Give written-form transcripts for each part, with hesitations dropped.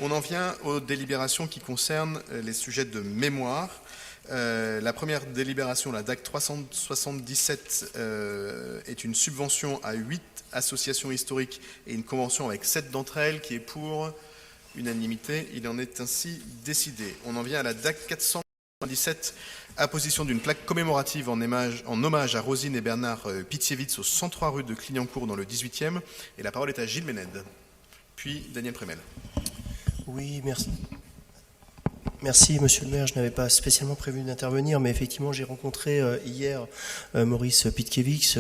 On en vient aux délibérations qui concernent les sujets de mémoire. La première délibération, la DAC 377, est une subvention à 8 associations historiques et une convention avec 7 d'entre elles qui est pour unanimité. Il en est ainsi décidé. On en vient à la DAC 497, apposition d'une plaque commémorative en hommage à Rosine et Bernard Pitiévitz au 103 rue de Clignancourt dans le 18e. Et la parole est à Gilles Ménède, puis Daniel Prémel. Oui, merci. Merci, monsieur le maire. Je n'avais pas spécialement prévu d'intervenir, mais effectivement, j'ai rencontré hier Maurice Pitkiewicz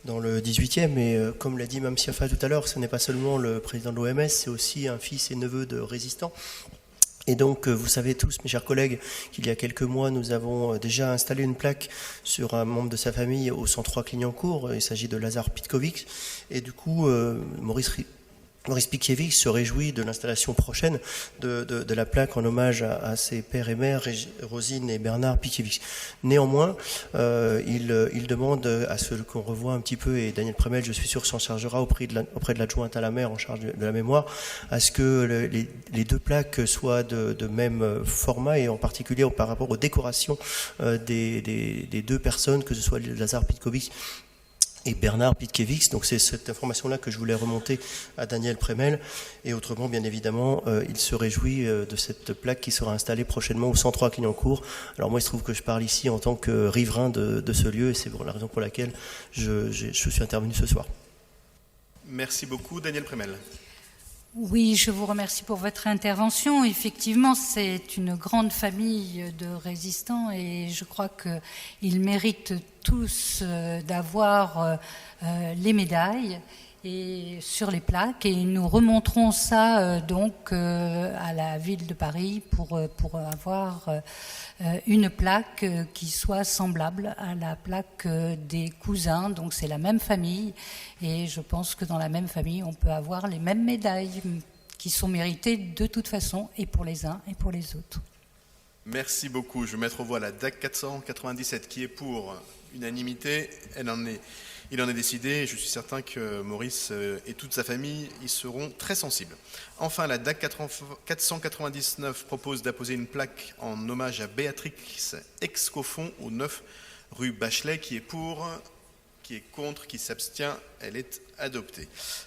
dans le 18e, et comme l'a dit Mme Siafa tout à l'heure, ce n'est pas seulement le président de l'OMS, c'est aussi un fils et neveu de résistants. Et donc, vous savez tous, mes chers collègues, qu'il y a quelques mois, nous avons déjà installé une plaque sur un membre de sa famille au 103 Clignancourt. Il s'agit de Lazare Pitkiewicz. Et du coup, Maurice Pitkiewicz se réjouit de l'installation prochaine de la plaque en hommage à ses pères et mères, Rosine et Bernard Pitkiewicz. Néanmoins, il demande à ce qu'on revoie un petit peu, et Daniel Prémel, je suis sûr, s'en chargera auprès de l'adjointe à la maire en charge de la mémoire, à ce que les deux plaques soient de même format, et en particulier par rapport aux décorations des deux personnes, que ce soit Lazare Pitkiewicz et Bernard Pitkiewicz. Donc c'est cette information-là que je voulais remonter à Daniel Prémel. Et autrement, bien évidemment, il se réjouit de cette plaque qui sera installée prochainement au 103 Clignancourt. Alors moi, il se trouve que je parle ici en tant que riverain de ce lieu, et c'est la raison pour laquelle je suis intervenu ce soir. Merci beaucoup. Daniel Prémel. Oui, je vous remercie pour votre intervention. Effectivement, c'est une grande famille de résistants, et je crois qu'ils méritent tous d'avoir les médailles et sur les plaques, et nous remonterons ça donc à la ville de Paris pour avoir une plaque qui soit semblable à la plaque des cousins. Donc c'est la même famille, et je pense que dans la même famille on peut avoir les mêmes médailles qui sont méritées de toute façon, et pour les uns et pour les autres. Merci beaucoup. Je vais mettre aux voix la DAC 497 qui est pour unanimité. Il en est décidé. Je suis certain que Maurice et toute sa famille y seront très sensibles. Enfin, la DAC 499 propose d'apposer une plaque en hommage à Béatrix Excoffon au 9 rue Bachelet, qui est pour, qui est contre, qui s'abstient. Elle est adoptée.